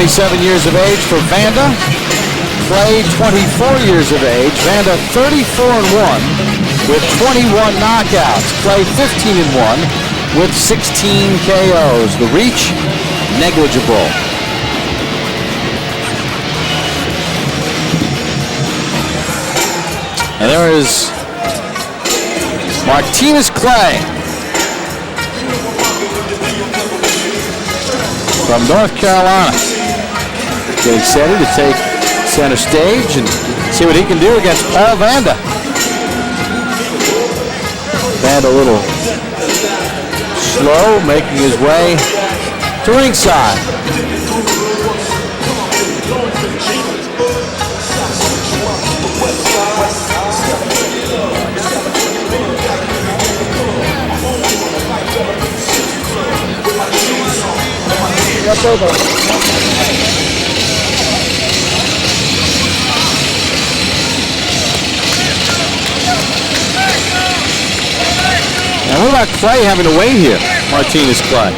27 years of age for Vanda. Clay, 24 years of age. Vanda, 34-1 with 21 knockouts. Clay, 15-1 with 16 KOs. The reach, negligible. And there is Martinus Clay from North Carolina. Getting set to take center stage and see what he can do against Paul Vanda. Vanda a little slow, making his way to ringside. Now what about Clay having to wait here? Martinus Clay.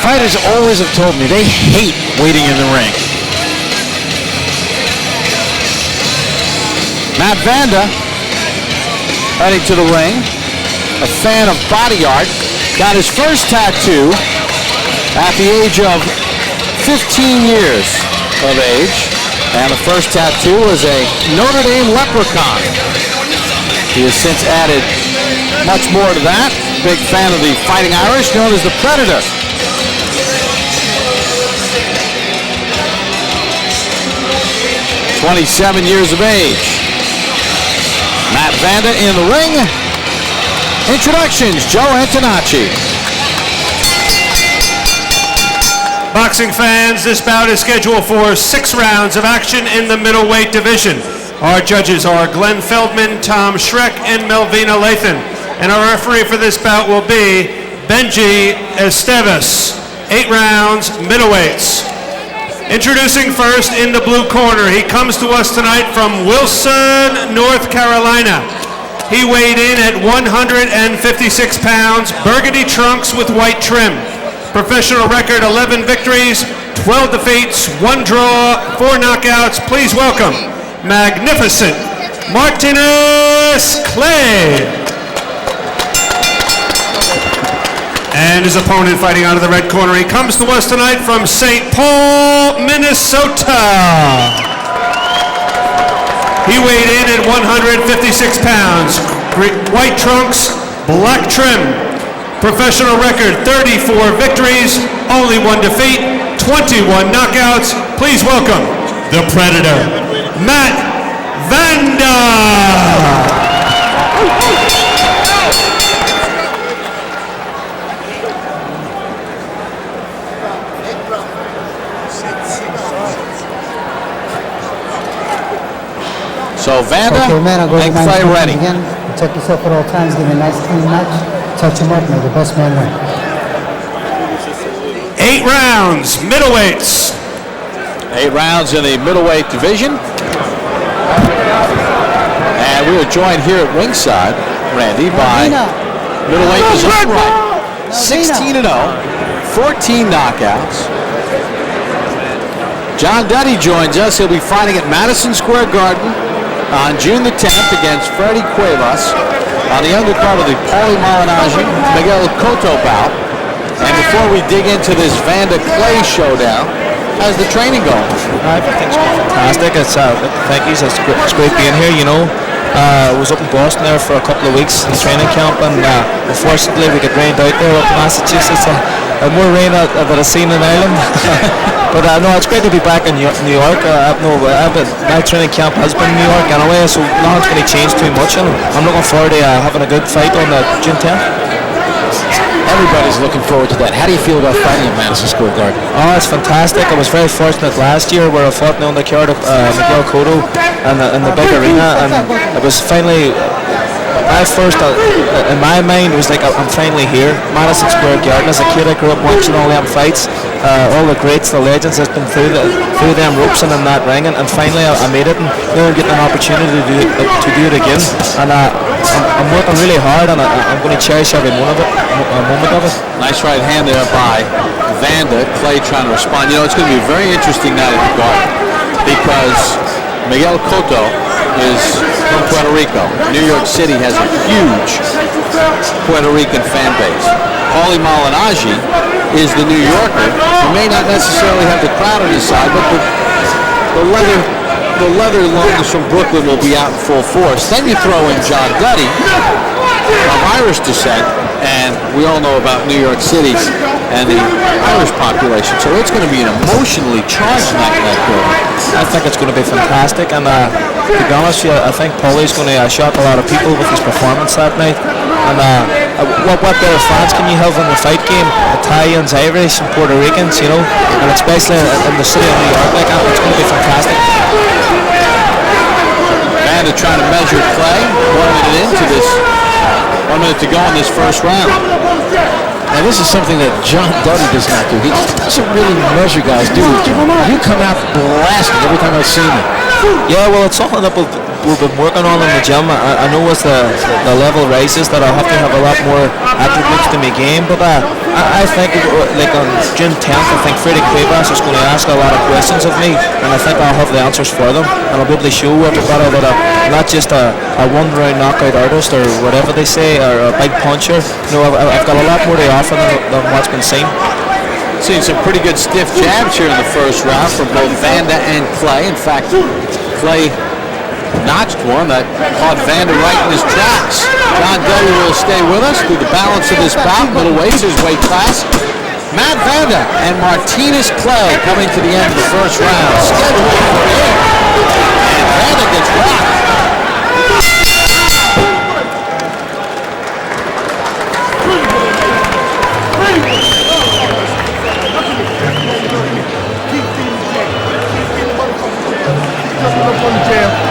Fighters always have told me they hate waiting in the ring. Matt Vanda heading to the ring. A fan of body art. Got his first tattoo at the age of 15 years of age. And the first tattoo was a Notre Dame leprechaun. He has since added much more to that. Big fan of the Fighting Irish, known as the Predator. "27 years of age. Matt Vanda in the ring. Introductions, Joe Antonacci. Boxing fans, this bout is scheduled for 6 rounds of action in the middleweight division. Our judges are Glenn Feldman, Tom Schreck, and Melvina Lathan. And our referee for this bout will be Benji Esteves. 8 rounds, middleweights. Introducing first in the blue corner, he comes to us tonight from Wilson, North Carolina. He weighed in at 156 pounds, burgundy trunks with white trim. Professional record, 11 victories, 12 defeats, 1 draw, 4 knockouts. Please welcome magnificent Martinus Clay. And his opponent fighting out of the red corner, he comes to us tonight from St. Paul, Minnesota. He weighed in at 156 pounds, white trunks, black trim. Professional record, 34 victories, only 1 defeat, 21 knockouts. Please welcome the Predator, Matt Vanda. So Vanda and Clay ready. Again, check yourself at all times, give me a nice clean match. Touch him up, may the best man win. 8 rounds, middleweights. 8 rounds in the middleweight division. And we are joined here at ringside, Randy, by middleweight position right. 16-0, 14 knockouts. John Duddy joins us. He'll be fighting at Madison Square Garden on June the 10th against Freddie Cuevas on the undercard of the Paulie Malignaggi Miguel Cotto bout. And before we dig into this Vanda Clay showdown, how's the training going? Everything's going fantastic. Thank you. It's great being here. You know, I was up in Boston there for a couple of weeks in training camp, and unfortunately we got rained out there up in Massachusetts. More rain that I've seen in Ireland. But no, it's great to be back in New York. My training camp has been in New York anyway, so nothing's going to change too much. And I'm looking forward to having a good fight on June 10th. Everybody's looking forward to that. How do you feel about fighting at Madison Square Garden? Oh, it's fantastic. I was very fortunate last year where I fought on the card of Miguel Cotto in the big arena, and it was finally. My first, in my mind, was like, I'm finally here. Madison Square Garden. As a kid, I grew up watching all them fights, all the greats, the legends that's been through them ropes and in that ring, and finally I made it, and now I'm getting an opportunity to do it again. And I'm working really hard, and I'm going to cherish every moment of it. Nice right hand there by Vanda. Clay trying to respond. You know, it's going to be a very interesting night at the Garden because Miguel Cotto is from Puerto Rico. New York City has a huge Puerto Rican fan base. Paulie Malignaggi is the New Yorker who may not necessarily have the crowd on his side, but the leather lungs from Brooklyn will be out in full force. Then you throw in John Duddy of Irish descent, and we all know about New York City and the Irish population. So it's going to be an emotionally charged night in that building. I think it's going to be fantastic, and to be honest with you, I think Paulie's going to shock a lot of people with his performance that night. And what better fans can you have in the fight game? Italians, Irish, and Puerto Ricans, you know, and especially in the city of New York like that. It's going to be fantastic. Vanda trying to measure Clay. 1 minute to go in this first round. Now this is something that John Duddy does not do. He doesn't really measure guys, do he, John? You come out blasting every time I've seen you. Yeah, well, it's something that we've been working on in the gym. I know as the level rises that I'll have to have a lot more attributes to my game, but I think like on June 10th, I think Freddie Cuevas is going to ask a lot of questions of me, and I think I'll have the answers for them, and I'll be able to show everybody that I'm not just a one-round knockout artist or whatever they say, or a big puncher. No, I've got a lot more to offer than what's been seen. Seen some pretty good stiff jabs here in the first round from both Vanda and Clay. In fact, Clay notched one that caught Vanda right in his tracks. John Duddy will stay with us through the balance of this bout. Middleweights, his weight class. Matt Vanda and Martinus Clay coming to the end of the first round. Scheduled for him. And Vanda gets rocked.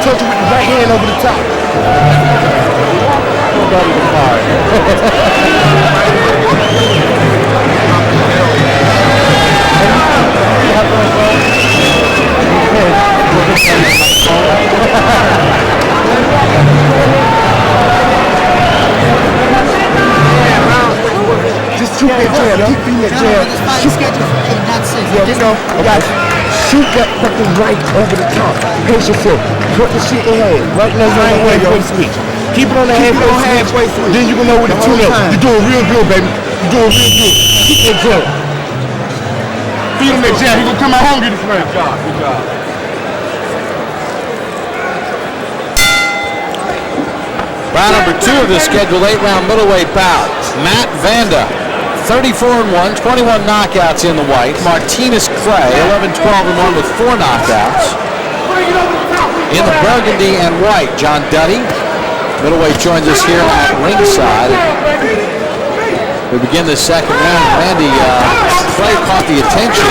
Touch it with the right hand over the top. Just shoot that jab. Keep beating that jab. Yeah, we know. Guys, shoot that fucking right over the top. Pace yourself. Put the shit in hand. Right in that halfway switch. Keep it on the halfway switch. Then you can know what the tune up. You're doing real good, baby. You're doing real good. Keep that jab. Feed him that jab. He gonna come out hungry this man. Good job. Good job. Round number 2 of this scheduled 8-round middleweight bout. Matt Vanda, 34-1, 21 knockouts in the white. Martinus Clay, 11-12-1 with 4 knockouts. In the burgundy and white, John Duddy. Middleweight joins us here at ringside. We begin the second round. Randy Clay caught the attention.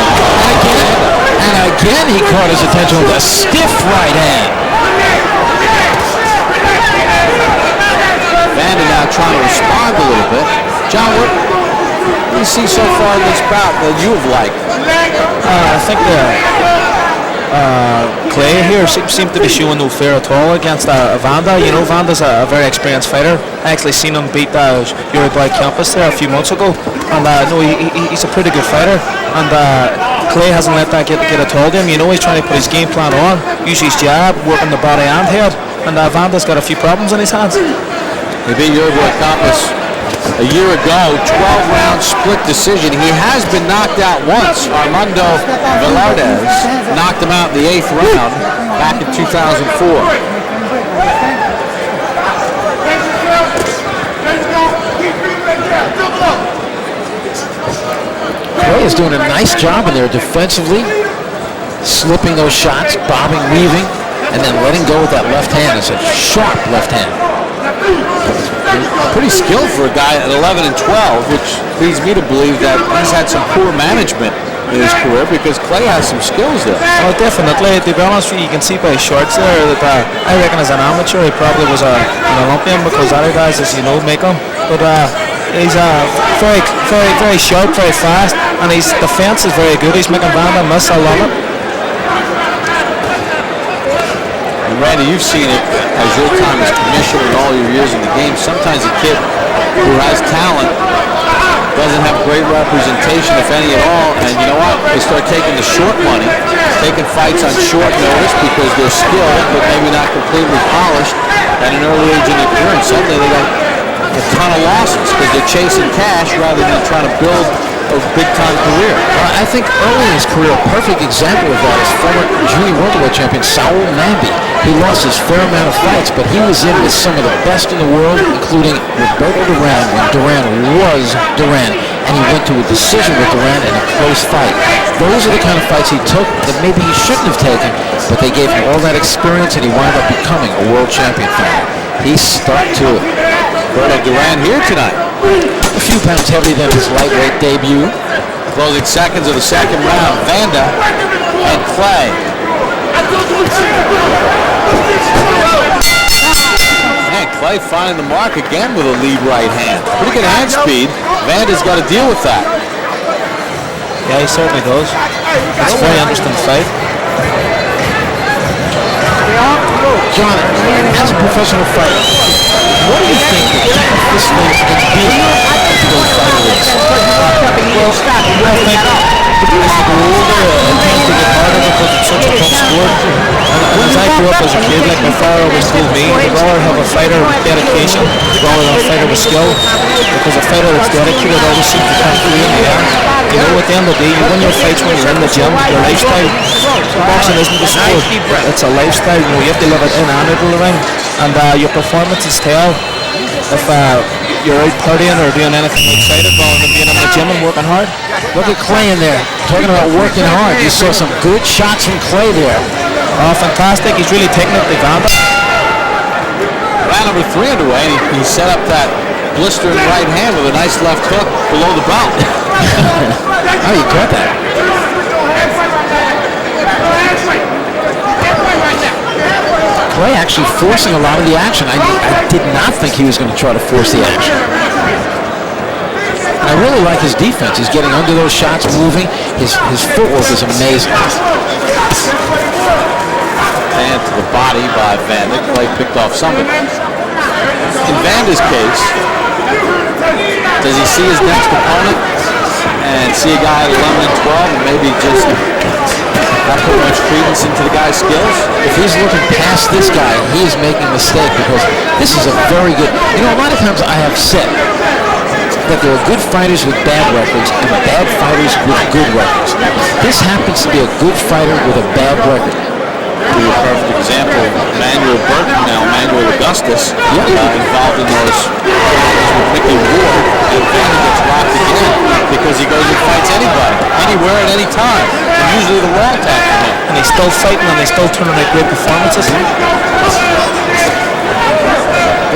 And again he caught his attention with a stiff right hand. Vanda now trying to respond a little bit. John, what do you see so far in this bout that you have liked? I think Clay here seemed to be showing no fear at all against Vanda. You know, Vanda's a very experienced fighter. I actually seen him beat Uruguay Campus there a few months ago, and no, he's a pretty good fighter. And Clay hasn't let that get a hold of him. You know, he's trying to put his game plan on, use his jab, working the body and head, and Vanda's got a few problems on his hands. He beat Uruguay Campus a year ago, 12-round split decision. He has been knocked out once. Armando Velardes knocked him out in the 8th round back in 2004. Clay is doing a nice job in there defensively, slipping those shots, bobbing, weaving, and then letting go with that left hand. It's a sharp left hand. Pretty skilled for a guy at 11 and 12, which leads me to believe that he's had some poor management in his career because Clay has some skills there. Oh, definitely. To be honest with you, you can see by his shorts there that I reckon as an amateur he probably was an Olympian because other guys, as you know, make him. But he's very, very, very sharp, very fast, and his defense is very good. He's making Vanda miss. I love it. And Randy, you've seen it as your time as commissioner and all your years in the game. Sometimes a kid who has talent doesn't have great representation, if any at all, and you know what? They start taking the short money, taking fights on short notice because they're skilled, but maybe not completely polished at an early age in their career, and suddenly they got a ton of losses because they're chasing cash rather than trying to build a big-time career. Well, I think early in his career, a perfect example of that is former junior welterweight champion Saul Nambi. He lost his fair amount of fights, but he was in with some of the best in the world, including Roberto Duran, when Duran was Duran, and he went to a decision with Duran in a close fight. Those are the kind of fights he took that maybe he shouldn't have taken, but they gave him all that experience, and he wound up becoming a world champion fighter. He stuck to it. Roberto Duran here tonight. A few pounds heavier than his lightweight debut. Closing seconds of the second round, Vanda and Clay. Man, Clay finding the mark again with a lead right hand. Pretty good hand speed. Vanda's got to deal with that. Yeah, he certainly does. It's a very interesting fight. John, as a professional fighter, what do you think the toughest thing in being a professional fighter is? Well, I think as you go older, it tends to get harder because it's such a tough sport. And as I grew up as a kid, like my father always told me, you'd rather have a fighter with dedication rather than a fighter with skill. Because a fighter that's dedicated always seems to come through in the end. You know, at the end of the day, you win your fights when you're in the gym, your lifestyle. Boxing isn't a sport, it's a lifestyle. You know, you have to live it in and out of the ring. And your performances tell if you're out partying or doing anything outside it rather than being in the gym and working hard. Look at Clay in there, talking about working hard. You saw some good shots from Clay there. Oh, fantastic. He's really taking it to Vanda. Round number 3 underway, and he set up that blistering right hand with a nice left hook below the belt. Oh, you caught that. Clay actually forcing a lot of the action. I did not think he was going to try to force the action. And I really like his defense. He's getting under those shots, moving. His footwork is amazing. And to the body by Vanda. Clay picked off some of it. In Vanda's case, does he see his next opponent and see a guy at 11 and 12 and maybe just not put much credence into the guy's skills? If he's looking past this guy, he is making a mistake because this is a very good... You know, a lot of times I have said that there are good fighters with bad records and bad fighters with good records. This happens to be a good fighter with a bad record. A perfect example of Emmanuel Burton, now Emmanuel Augustus, involved in those with Mickey Ward, and Vanda gets rocked again because he goes and fights anybody, anywhere at any time, and usually the wrong time for him. And he's still fighting and he's still turning out great performances.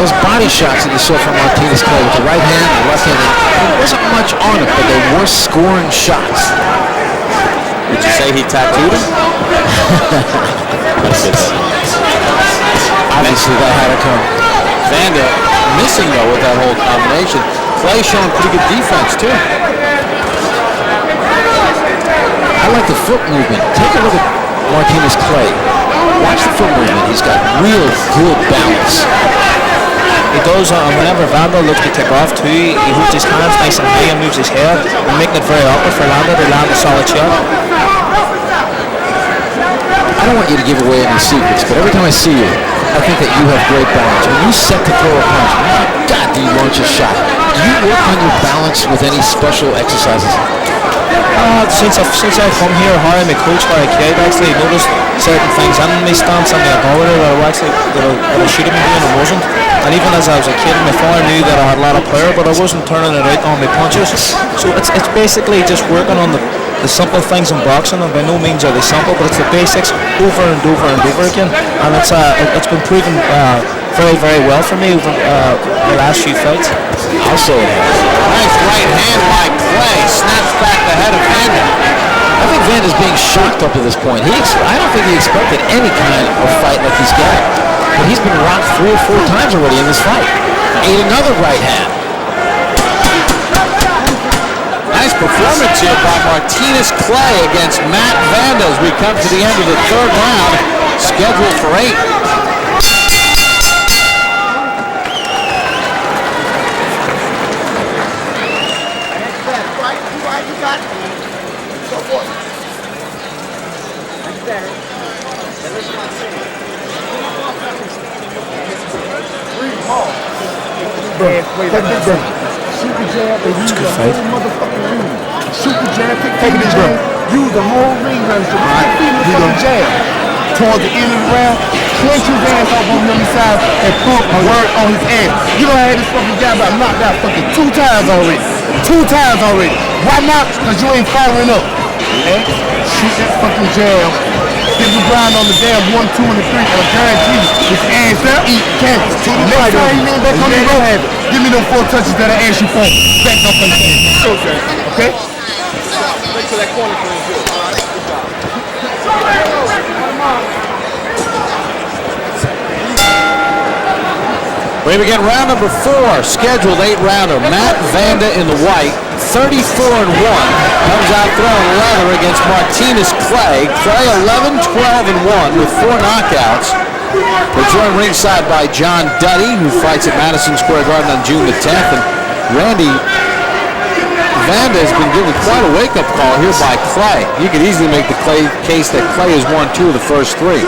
Those body shots that you saw from Martinus Clay with the right hand and left hand, there wasn't much on it, but they were scoring shots. Did you say he tattooed him? Obviously that had to come. Vanda missing though with that whole combination. Clay showing pretty good defense too. I like the foot movement. Take a look at Martinus Clay. Watch the foot movement. He's got real good balance. He does, and whenever Vanda looks to take off too, he holds his hands nice and high and moves his head, and making it very awkward for Vanda to land a solid shot. I don't want you to give away any secrets, but every time I see you, I think that you have great balance. When you set to throw a punch, my God, do you launch a shot? Do you work on your balance with any special exercises? Since I've come here, Harry, my coach, Harry Kidd, actually noticed certain things in my stance and my ability that I should have been doing and wasn't. And even as I was a kid, my father knew that I had a lot of power, but I wasn't turning it out on my punches. So it's basically just working on the simple things in boxing, and by no means are they simple, but it's the basics over and over and over again. And it's been proven very, very well for me over the last few fights. Also, Nice right hand by Clay. Snaps back the head of Vanda. I think Vanda's being shocked up to this point. I don't think he expected any kind of fight like he's getting. But he's been rocked 3 or 4 times already in this fight. Ate another right hand. Nice performance here by Martinus Clay against Matt Vanda as we come to the end of the 3rd round, scheduled for 8. Shoot the jab and use the whole motherfucking ring. Shoot the jab, take the jab, use the whole ring. Fucking jab. Towards the end of the round, clench his ass off on the other side and put a word on his ass. You know I had this fucking jab about knocked out fucking 2 times already. 2 times already. Why not? Because you ain't following up. Okay? Shoot that fucking jab. Get the grind on the damn 1, 2, and the 3. I guarantee you, his ass will eat canvas. Next time you lean back on the road, give me them 4 touches that I asked you for. Back up on the okay? Okay? Wait till that corner clean good. All right, good job. We begin round number 4, scheduled 8-rounder. Matt Vanda in the white, 34-1, comes out throwing leather against Martinus Clay. Clay 11-12-1 with 4 knockouts. We're joined ringside by John Duddy, who fights at Madison Square Garden on June the 10th. And Randy, Vanda has been given quite a wake-up call here by Clay. You could easily make the case that Clay has won 2 of the first 3.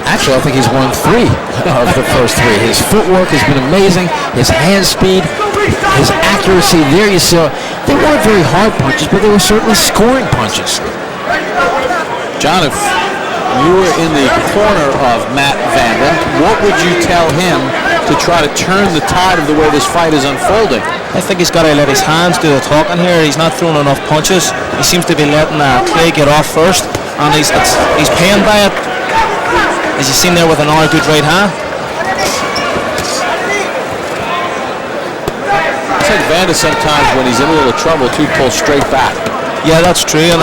Actually, I think he's won 3 of the first 3. His footwork has been amazing. His hand speed, his accuracy. There you saw. They weren't very hard punches, but they were certainly scoring punches. John, if you were in the corner of Matt Vanda, what would you tell him to try to turn the tide of the way this fight is unfolding? I think he's got to let his hands do the talking here. He's not throwing enough punches. He seems to be letting Clay get off first, and he's paying by it. As you've seen there with an good right hand. I think Vanda sometimes, when he's in a little trouble, too, pulls straight back. Yeah, that's true. And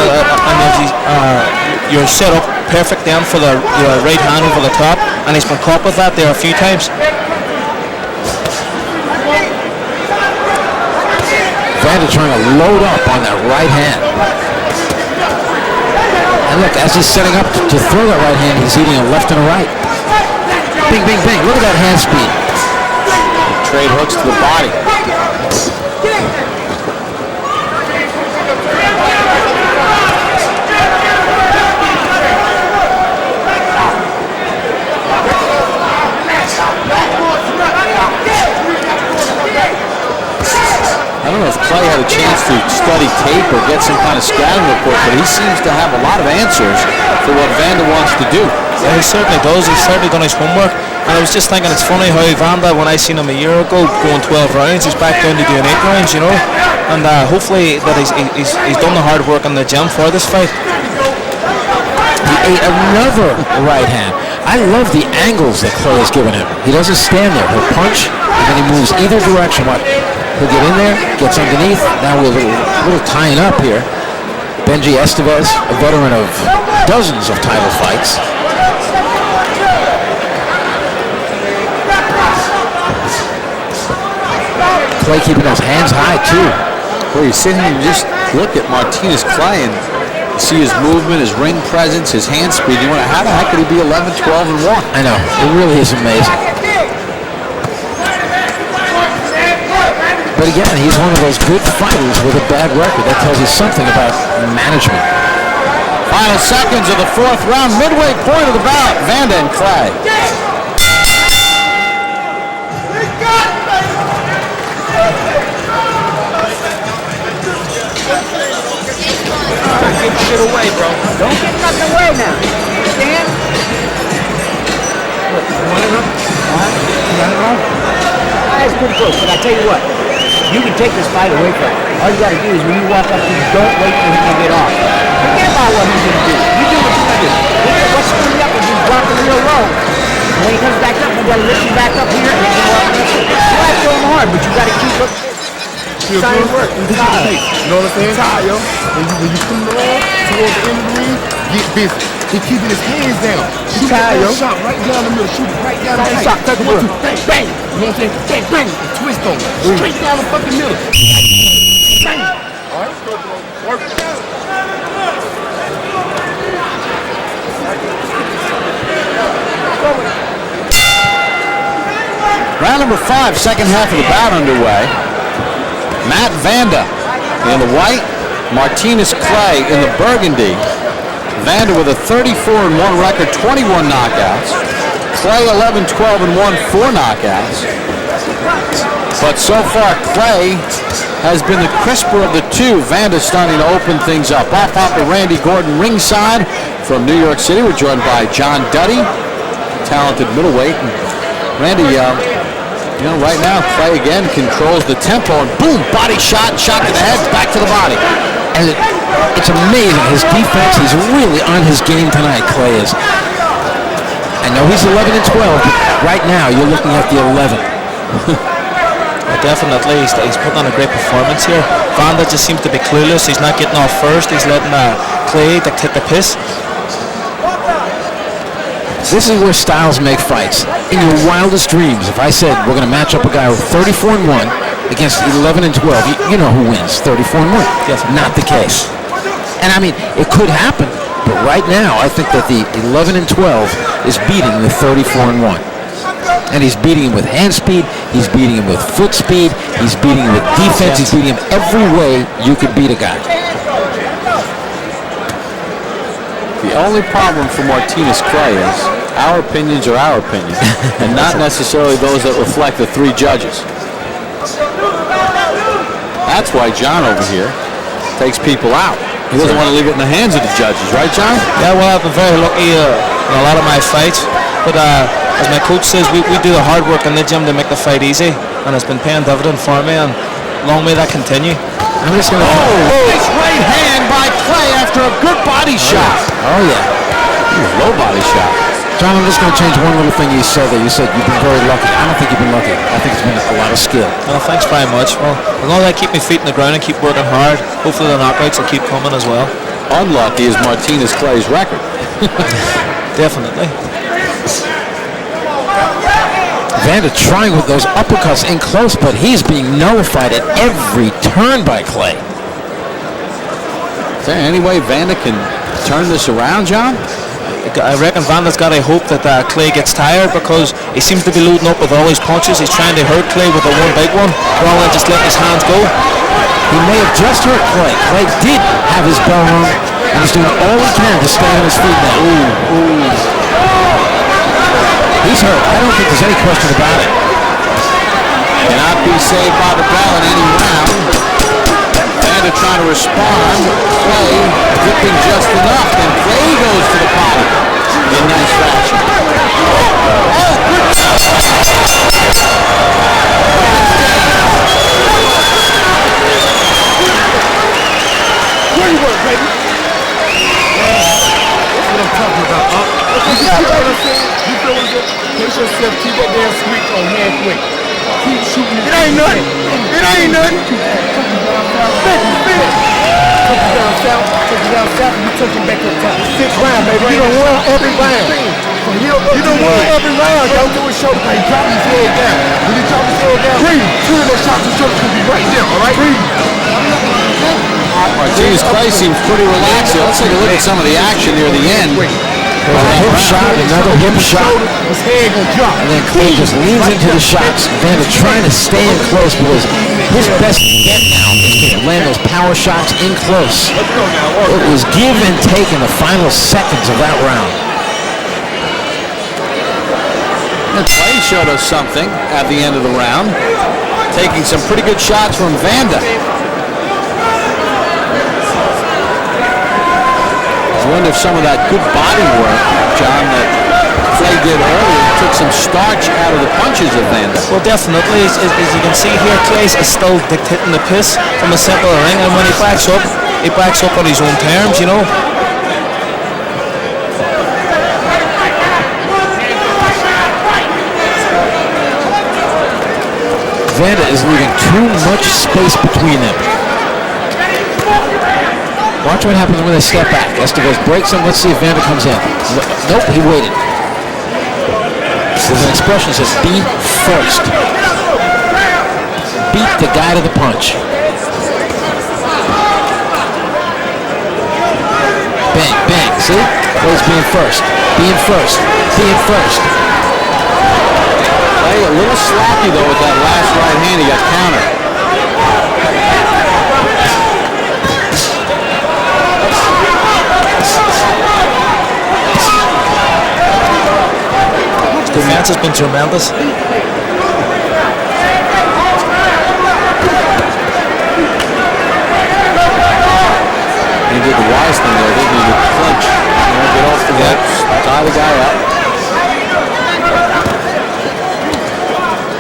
you're set up perfect then for the right hand over the top, and he's been caught with that there a few times. Vanda trying to load up on that right hand. And look, as he's setting up to throw that right hand, he's eating a left and a right. Bing, bing, bing. Look at that hand speed. Trade hooks to the body. I don't know if Clay had a chance to study tape or get some kind of scouting report, but he seems to have a lot of answers for what Vanda wants to do. Yeah, he certainly does. He's certainly done his homework. And I was just thinking, it's funny how Vanda, when I seen him a year ago going 12 rounds, he's back down to doing 8 rounds, you know. And hopefully that he's done the hard work in the gym for this fight. He ate another right hand. I love the angles that Clay has given him. He doesn't stand there. He'll punch, and then he moves either direction. He'll get in there, gets underneath. Now we're a little tying up here. Benji Estevez, a veteran of dozens of title fights. Clay keeping his hands high, too. Well, you sit here and just look at Martinus Clay and see his movement, his ring presence, his hand speed. You wonder, how the heck could he be 11-12-1? I know. It really is amazing. But again, he's one of those good fighters with a bad record. That tells you something about management. Final seconds of the 4th round, midway point of the bout, Vanda and Clay. Get shit away, bro. Don't get nothing away now. Understand? Look, you want it up? You want it wrong? That's pretty close, but I tell you what. You can take this fight away from him. All you got to do is when you walk up to him, don't wait for him to get off. Forget about what he's going to do. You do what you're going to do. What's screwing you up is he's dropping real low. And when he comes back up, you got to lift him back up here and then walk up. You might throw him hard, but you got to keep looking. Feel good? Work. You know what I'm saying? Tired, yo. When you come along towards the end of the ring, get busy. He's keeping his hands down. Shoot that shot right down the middle. Shoot it right down the middle. Shot, take a look. Bang, bang. You know what I'm saying? Bang, bang. And twist on it. Straight down the fucking middle. Bang. All right, go, bro. Work. Round number 5, second half of the bout underway. Matt Vanda in the white, Martinus Clay in the burgundy. Vanda with a 34-1 record, 21 knockouts. Clay 11-12-1, 4 knockouts. But so far, Clay has been the crisper of the two. Vanda's starting to open things up. Off to Randy Gordon ringside from New York City. We're joined by John Duddy, talented middleweight. And Randy, right now, Clay again controls the tempo, and boom, body shot to the head, back to the body. And it's amazing. His defense, he's really on his game tonight, Clay is. I know he's 11 and 12, but right now you're looking at the 11. Definitely, he's putting on a great performance here. Vanda just seems to be clueless. He's not getting off first. He's letting Clay dictate the pace. This is where styles make fights. In your wildest dreams, if I said we're going to match up a guy with 34 and 1 against 11 and 12, you know who wins, 34 and 1. Yes. Not the case. And I mean, it could happen, but right now I think that the 11 and 12 is beating the 34 and 1. And he's beating him with hand speed, he's beating him with foot speed, he's beating him with defense, he's beating him every way you could beat a guy. The only problem for Martinus Clay is our opinions are our opinions, and not necessarily those that reflect the three judges. That's why John over here takes people out. He doesn't want to leave it in the hands of the judges, right, John? Yeah, well, I've been very lucky in a lot of my fights, but as my coach says, we do the hard work in the gym to make the fight easy, and it's been paying dividend for me, and long may that continue. I'm just going to... Nice right hand by Clay after a good body shot. Oh, yeah. Low body shot. John, I'm just going to change one little thing you said there. You said you've been very lucky. I don't think you've been lucky. I think it's been a lot of skill. Well, thanks very much. Well, as long as I keep my feet in the ground and keep working hard, hopefully the knockouts will keep coming as well. Unlucky is Martinus Clay's record. Definitely. Vanda trying with those uppercuts in close, but he's being nullified at every turn by Clay. Is there any way Vanda can turn this around, John? I reckon Vanda's got to hope that Clay gets tired, because he seems to be loading up with all his punches. He's trying to hurt Clay with the one big one, rather than just letting his hands go. He may have just hurt Clay. Clay did have his bell rung, and he's doing all he can to stay on his feet now. Ooh. He's hurt. I don't think there's any question about it. Cannot be saved by the bell in any round. Vanda trying to respond. Clay gripping just enough, and Clay goes to the body in nice fashion. Where you work, baby? That's what I'm talking about, You feel what I'm saying? You feel what I'm saying? Pace yourself, keep that damn switch on halfway. Keep shooting. It ain't nothing. It ain't nothing. Spit. Take you down south, and you touch him back up top. 6 round, baby. You done won every round. You done won every round. Don't do his shoulder. He dropped his head down. When he dropped his head down, breathe. 2 of those shots his shoulder can be right there, all right? Breathe. Martinus Clay seems pretty relaxed here. Let's take a look at some of the action near the end. There's a hip shot, another hip shot, His head gonna drop. and then Clay just leans into the shots. Vanda trying to stay in close, because his best bet now is to land those power shots in close. It was give and take in the final seconds of that round. And Clay showed us something at the end of the round, taking some pretty good shots from Vanda. I wonder if some of that good body work, John, that Clay did earlier took some starch out of the punches of Vanda. Well, definitely. As you can see here, Clay is still dictating the pace from the center of the ring, and when he backs up on his own terms, you know. Vanda is leaving too much space between them. Watch what happens when they step back. Estevez breaks him. Let's see if Vanda comes in. Nope, he waited. There's an expression that says, be first. Beat the guy to the punch. Bang, bang. See? Clay's being first. Being first. Being first. Clay a little sloppy, though, with that last right hand. He got countered. Defense has been tremendous. did the wise thing there, didn't he? You clinch. Get off the ropes, tie the guy up.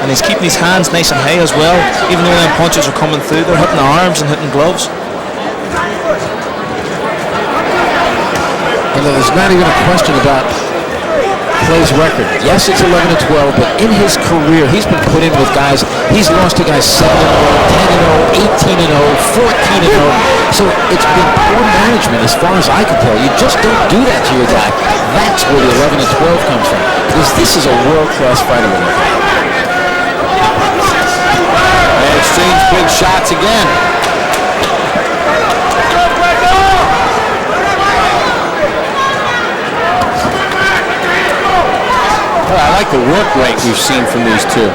And he's keeping his hands nice and high as well. Even though them punches are coming through, they're hitting the arms and hitting gloves. And there's not even a question about Clay's record. Yes, it's 11-12, but in his career, he's been put in with guys. He's lost to guys 7-0, 10-0, 18-0, 14-0. So it's been poor management as far as I can tell. You just don't do that to your guy. That's where the 11-12 comes from. Because this is a world-class fighter. They exchange big shots again. Well, I like the work rate we've seen from these two.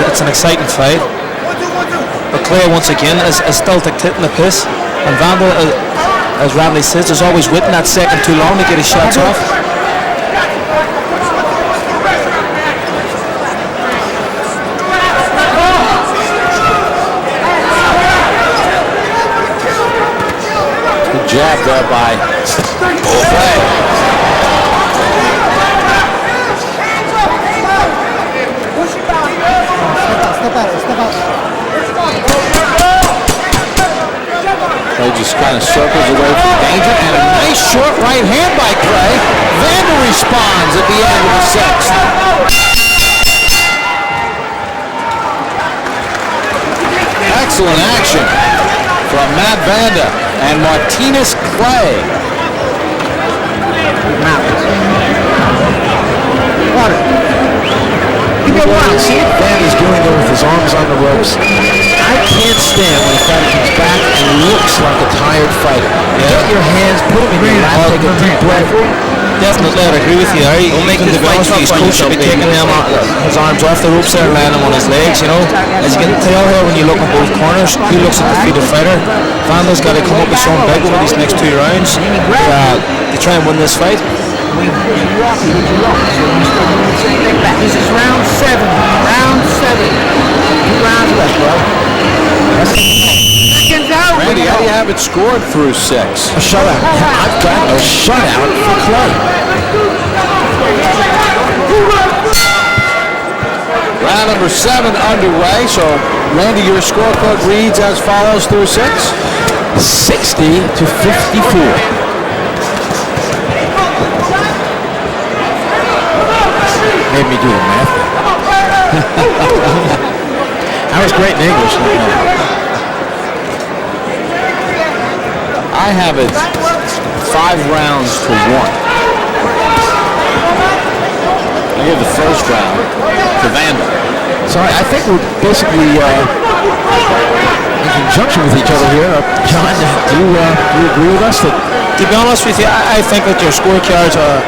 It's an exciting fight. But Clay, once again, is still dictating the pace. And Vanda, as Randy says, is always waiting that second too long to get his shots off. Good jab there by Clay. Clay just kind of circles away from danger, and a nice short right hand by Clay. Vanda responds at the end of the sixth. Excellent action from Matt Vanda and Martinus Clay. See what Vanda's doing there with his arms on the ropes. I can't stand when a fighter comes back and looks like a tired fighter. Get your hands, put them in your lap, take a deep breath. Definitely, I agree with you. He's making the fight for his coach should be taking his arms off the ropes there and laying them on his legs, you know. As you can tell here when you look at both corners, who looks at the defeated fighter. Vanda's got to come up with something big over these next 2 rounds to try and win this fight. This is round 7. Round 7. 2 rounds left, bro. Seconds out. Randy, how do you have it scored through 6? A shutout. I've got a shutout for Clay. Round number 7 underway. So, Randy, your scorecard reads as follows through 6? 60-54. Made me do the math. That was great in English. I have it 5 rounds to 1. I give the first round to Vanda. So I think we're basically in conjunction with each other here. John, do you agree with us? To be honest with you, I think that your scorecards are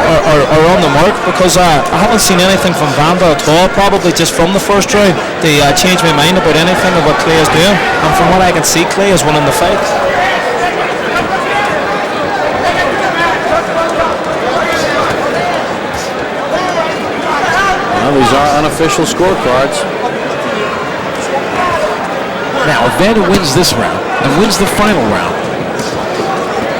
on the mark because I haven't seen anything from Vanda at all, probably just from the first round. They changed my mind about anything of what Clay is doing, and from what I can see, Clay is winning the fight. Well, these are unofficial scorecards. Now, if Vanda wins this round and wins the final round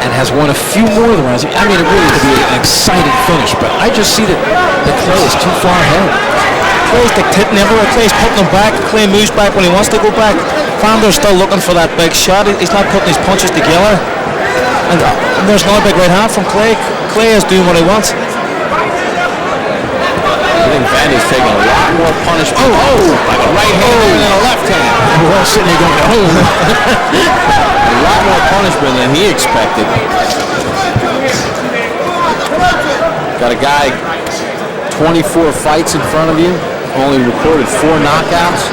and has won a few more of the rounds, I mean, it really could be an exciting finish, but I just see that Clay is too far ahead. Clay's dictating everywhere. Clay's putting him back. Clay moves back when he wants to go back. Vanda's still looking for that big shot. He's not putting his punches together. And there's another big right hand from Clay. Clay is doing what he wants. I think Vanda's taking a lot more punishment. Like a right hand than a left hand. We're all sitting here going, oh. A lot more punishment than he expected. Got a guy 24 fights in front of you, only recorded 4 knockouts.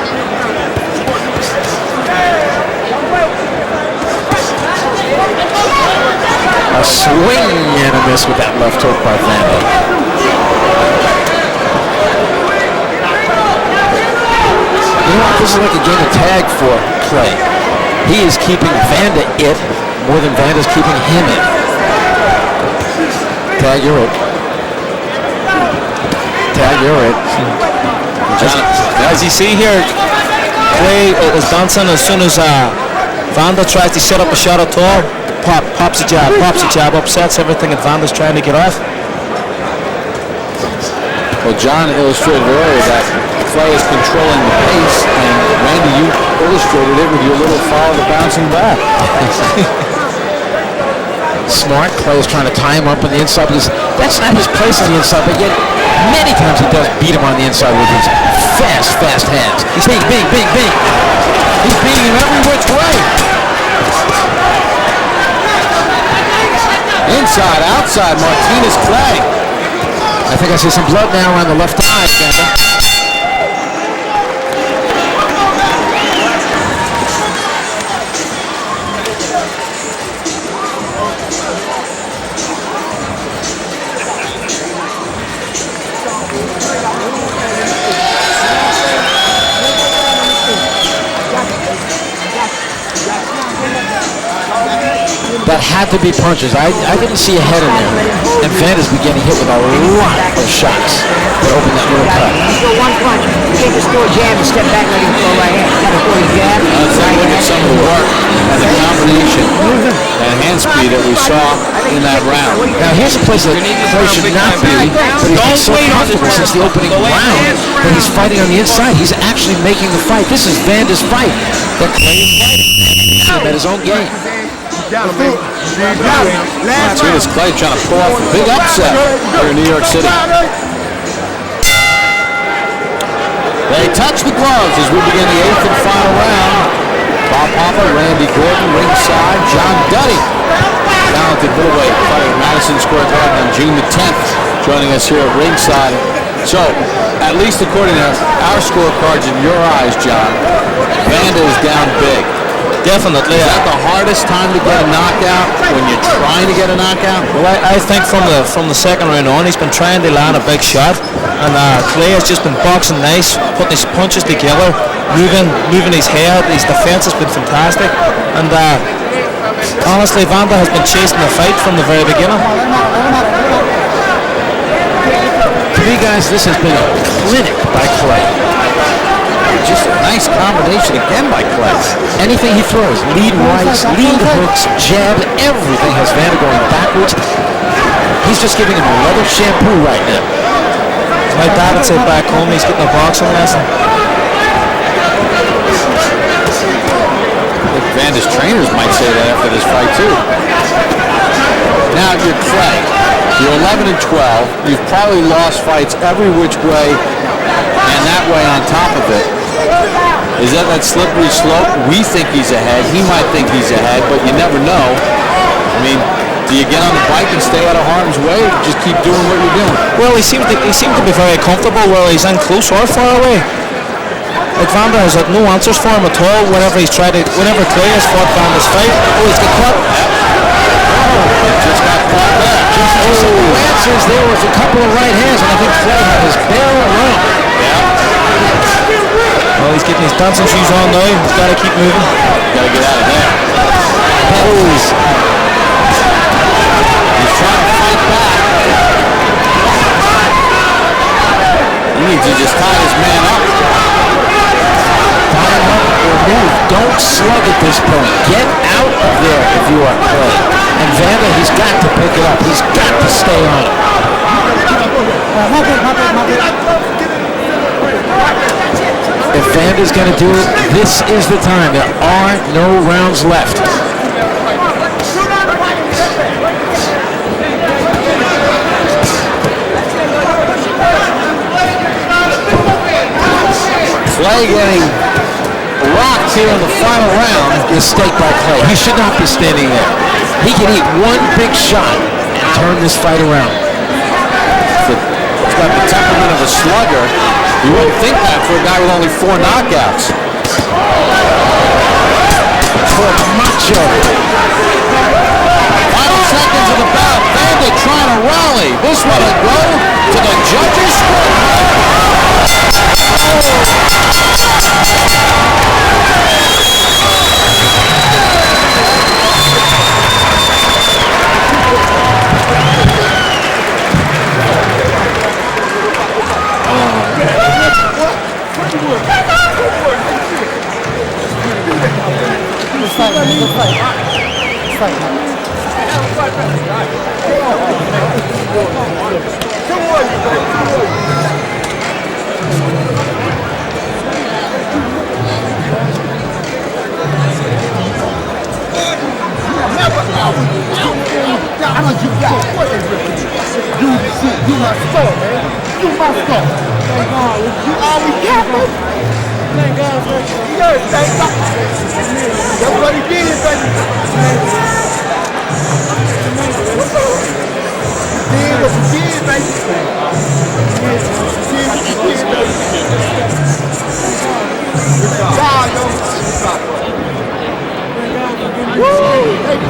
A swing and a miss with that left hook by Vanda. You know what? This is like a game of tag for Clay. He is keeping Vanda it more than Vanda's keeping him it. Tag, you're it. Tag, you're it. As you see here, Clay is dancing as soon as Vanda tries to set up a shot at all. pops a jab, upsets everything that Vanda's trying to get off. Well, John illustrated earlier that Clay is controlling the pace, and Randy, you illustrated it with your little follow the bouncing back. Smart. Clay is trying to tie him up on the inside because that's not his place on the inside, but yet many times he does beat him on the inside with his fast hands. He's bing. He's beating him every which way. Inside, outside, Martinus, Clay. I think I see some blood now on the left eye, Vanda. That had to be punches. I didn't see a head in there. And Vanda's beginning to hit with a lot of shots that opened that little cut. You throw one punch, you can't just throw a jab and step back like you throw a right hand. You gotta throw a jab. Let's take a look at some of the work and the combination and hand speed that we saw in that round. Now here's a place that Clay should not be, but he's been so comfortable since the opening round that he's fighting on the inside. He's actually making the fight. This is Vanda's fight that Clay is fighting at his own game. Martinus, Clay trying to pull off a big upset here in New York City. They touch the gloves as we begin the 8th and final round. Bob Papa, Randy Gordon, ringside. John Duddy, talented middleweight, fighting at Madison Square Garden on June the 10th, joining us here at ringside. So, at least according to our scorecards in your eyes, John, Vanda is down big. Definitely. Is that the hardest time to get a knockout when you're trying to get a knockout? Well, I think from the second round on, he's been trying to land a big shot, and Clay has just been boxing nice, putting his punches together, moving his head. His defense has been fantastic, and honestly, Vanda has been chasing the fight from the very beginning. To me, guys, this has been a clinic by Clay. Just a nice combination again by Clay. Anything he throws, lead rights, lead hooks, jab, everything has Vanda going backwards. He's just giving him a leather shampoo right now. My dad would say back home he's getting a boxing lesson. Vanda's trainers might say that after this fight too. Now you're Clay. You're 11 and 12. You've probably lost fights every which way, and that way on top of it. Is that slippery slope? We think he's ahead. He might think he's ahead, but you never know. I mean, do you get on the bike and stay out of harm's way, or just keep doing what you're doing? Well, he seemed to be very comfortable whether he's in close or far away. Like Vanda has had no answers for him at all whenever Clay has fought Vanda's fight. Oh, he's got caught. Just got caught there. Just answers. There was a couple of right hands, and I think Clay had his barrel around. Well, he's getting his dancing shoes on now. He's got to keep moving. Got to get out of there. He's trying to fight back. He needs to just tie this man up. Tie him up or move. Don't slug at this point. Get out of there if you are Clay. And Vanda, he's got to pick it up. He's got to stay on it. If Vanda's going to do it, this is the time. There are no rounds left. Clay getting rocked here in the final round. Mistake by Clay. He should not be standing there. He can eat one big shot and turn this fight around. He's got the temperament of a slugger. You wouldn't think that for a guy with only 4 knockouts. For Macho. Final seconds of the bout. Vanda trying to rally. This one will go to the judges' Let's fight. You my star, man. You my star. Thank God. You always careful. Thank God. Yes, thank God. That's what he did, baby. He did what he did, baby. He did what he did, baby. Good job, yo. Woo! Thank you.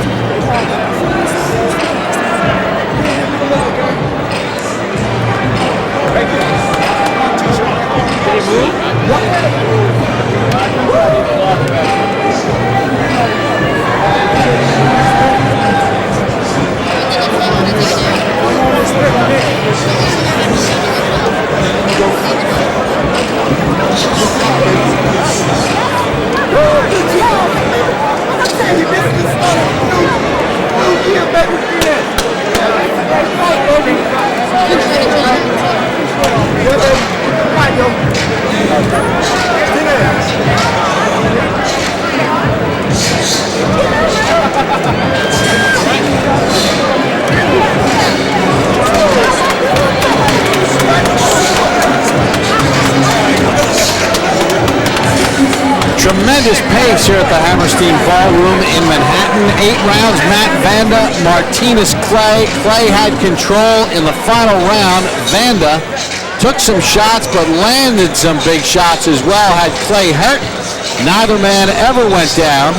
Tremendous pace here at the Hammerstein Ballroom in Manhattan. 8 rounds, Matt Vanda, Martinus Clay. Clay had control in the final round. Vanda took some shots but landed some big shots as well. Had Clay hurt. Neither man ever went down.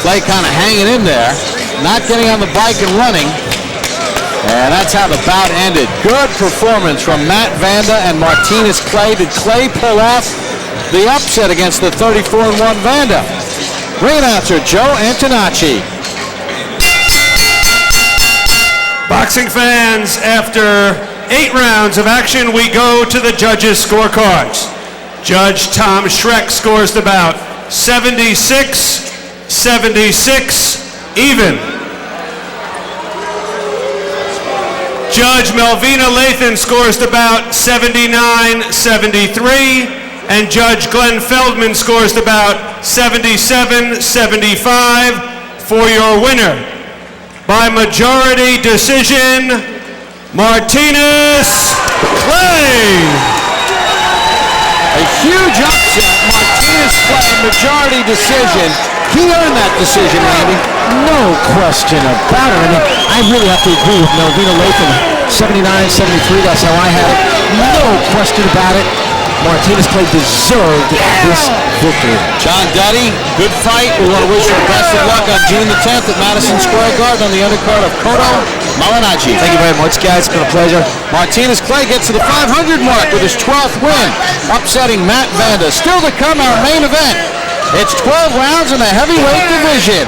Clay kind of hanging in there, not getting on the bike and running. And that's how the bout ended. Good performance from Matt Vanda and Martinus Clay. Did Clay pull off the upset against the 34-1 Vanda? Ring announcer Joe Antonacci. Boxing fans, after 8 rounds of action, we go to the judges' scorecards. Judge Tom Schreck scores the bout 76-76 even. Judge Melvina Lathan scores the bout 79-73. And Judge Glenn Feldman scores the bout 77-75 for your winner. By majority decision, Martinus Clay. A huge upset, Martinus Clay, majority decision. He earned that decision, Randy. No question about it. I mean, I really have to agree with Melvina Lathan. 79-73, that's how I had it. No question about it. Martinus Clay deserved this victory. John Duddy, good fight. We want to wish you the best of luck on June the 10th at Madison Square Garden on the undercard of Koto Malinaji. Thank you very much, guys. It's been a pleasure. Martinus Clay gets to the 500 mark with his 12th win, upsetting Matt Vanda. Still to come, our main event. It's 12 rounds in the heavyweight division.